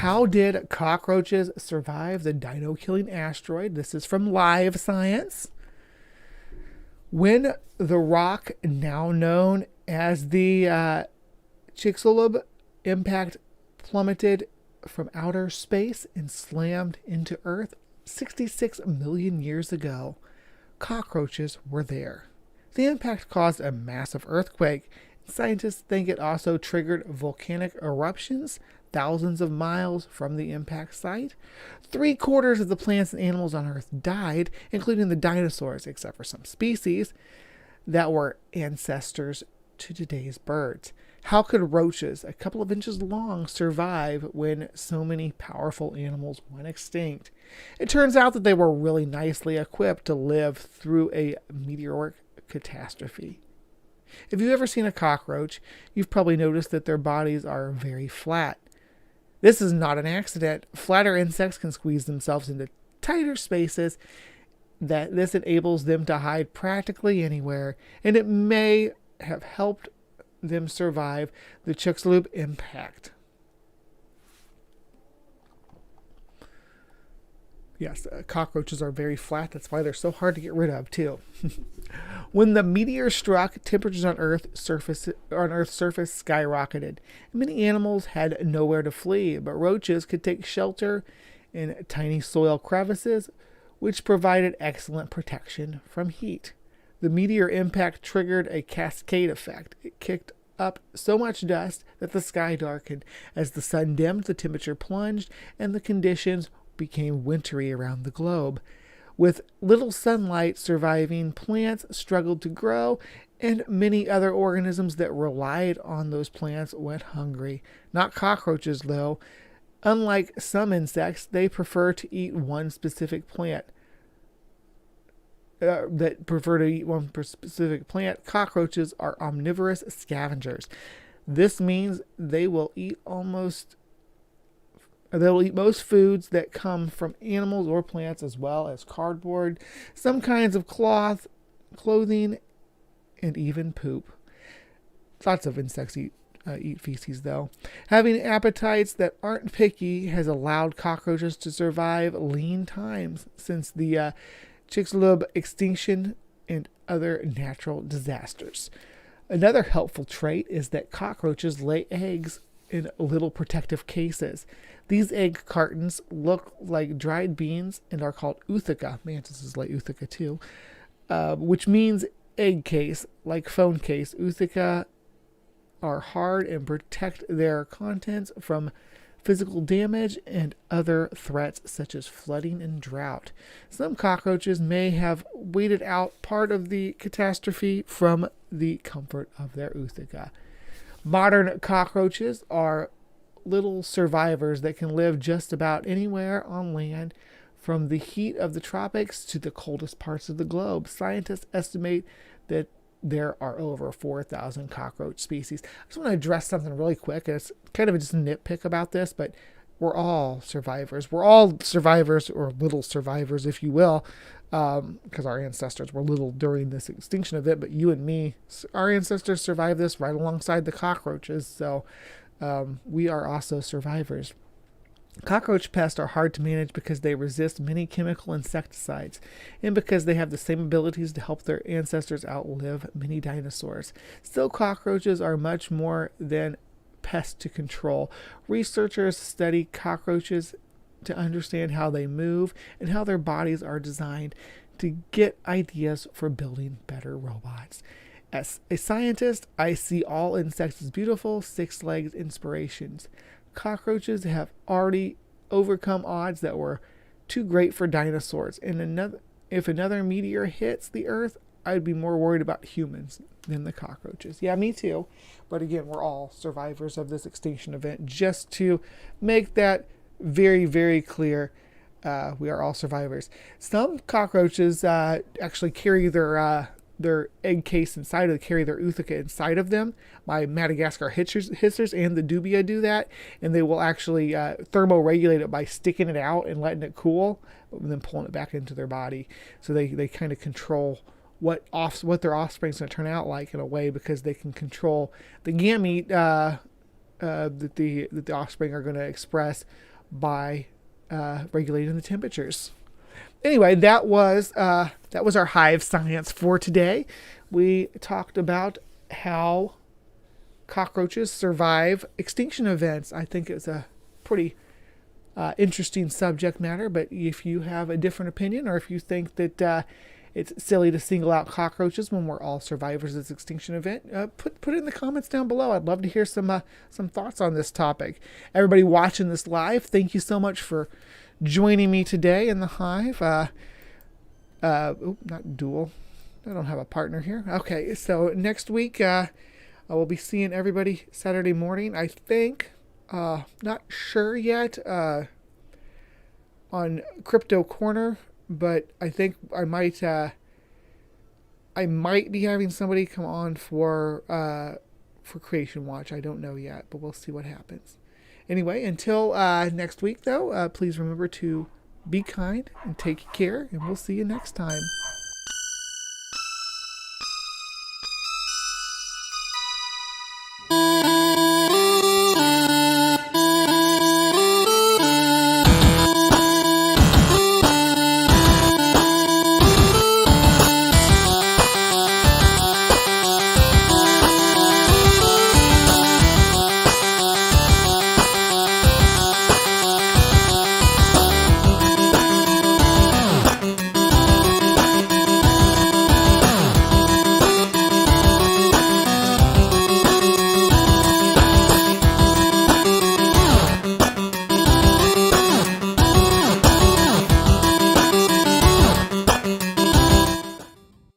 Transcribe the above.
How did cockroaches survive the dino-killing asteroid? This is from HiveScience. When the rock, now known as the Chicxulub impact, plummeted from outer space and slammed into Earth 66 million years ago, cockroaches were there. The impact caused a massive earthquake. Scientists think it also triggered volcanic eruptions thousands of miles from the impact site. 3/4 of the plants and animals on Earth died, including the dinosaurs, except for some species that were ancestors to today's birds. How could roaches, a couple of inches long, survive when so many powerful animals went extinct? It turns out that they were really nicely equipped to live through a meteoric catastrophe. If you've ever seen a cockroach, you've probably noticed that their bodies are very flat. This is not an accident. Flatter insects can squeeze themselves into tighter spaces. This enables them to hide practically anywhere, and it may have helped them survive the Chicxulub impact. Yes, cockroaches are very flat. That's why they're so hard to get rid of, too. When the meteor struck, temperatures on Earth's surface skyrocketed. Many animals had nowhere to flee, but roaches could take shelter in tiny soil crevices, which provided excellent protection from heat. The meteor impact triggered a cascade effect. It kicked up so much dust that the sky darkened. As the sun dimmed, the temperature plunged, and the conditions became wintry around the globe. With little sunlight, surviving plants struggled to grow, and many other organisms that relied on those plants went hungry. Not cockroaches, though. Unlike some insects, they prefer to eat one specific plant. Cockroaches are omnivorous scavengers. This means they will eat most foods that come from animals or plants, as well as cardboard, some kinds of cloth, clothing, and even poop. Lots of insects eat feces, though. Having appetites that aren't picky has allowed cockroaches to survive lean times since the Chicxulub extinction and other natural disasters. Another helpful trait is that cockroaches lay eggs in little protective cases. These egg cartons look like dried beans and are called ootheca. Mantises lay ootheca too, which means egg case, like phone case. Ootheca are hard and protect their contents from physical damage and other threats such as flooding and drought. Some cockroaches may have waited out part of the catastrophe from the comfort of their ootheca. Modern cockroaches are little survivors that can live just about anywhere on land, from the heat of the tropics to the coldest parts of the globe. Scientists estimate that there are over 4,000 cockroach species. I just want to address something really quick. It's kind of just a nitpick about this, but we're all survivors. We're all survivors, or little survivors, if you will, because our ancestors were little during this extinction event, but you and me, our ancestors survived this right alongside the cockroaches, so we are also survivors. Cockroach pests are hard to manage because they resist many chemical insecticides, and because they have the same abilities to help their ancestors outlive many dinosaurs. Still, cockroaches are much more than pests to control. Researchers study cockroaches to understand how they move and how their bodies are designed, to get ideas for building better robots. As a scientist, I see all insects as beautiful, six-legged inspirations. Cockroaches have already overcome odds that were too great for dinosaurs. And if another meteor hits the Earth, I'd be more worried about humans than the cockroaches. Yeah, me too. But again, we're all survivors of this extinction event. Just to make that very, very clear, we are all survivors. Some cockroaches actually carry their egg case inside of carry their ootheca inside of them. My Madagascar hissers and the dubia do that, and they will actually thermoregulate it by sticking it out and letting it cool, and then pulling it back into their body. So they kind of control what their offspring's going to turn out like, in a way, because they can control the gamete that the offspring are going to express by regulating the temperatures. Anyway, that was our hive science for today. We talked about how cockroaches survive extinction events. I think it's a pretty interesting subject matter, but if you have a different opinion, or if you think that it's silly to single out cockroaches when we're all survivors of this extinction event, put it in the comments down below. I'd love to hear some thoughts on this topic. Everybody watching this live, thank you so much for joining me today in the hive. Not duel. I don't have a partner here. Okay, so next week I will be seeing everybody Saturday morning, I think. Not sure yet on CryptoCorner, but I think I might be having somebody come on for Creation Watch. I don't know yet, but we'll see what happens. Anyway, until next week, though, please remember to be kind and take care, and we'll see you next time.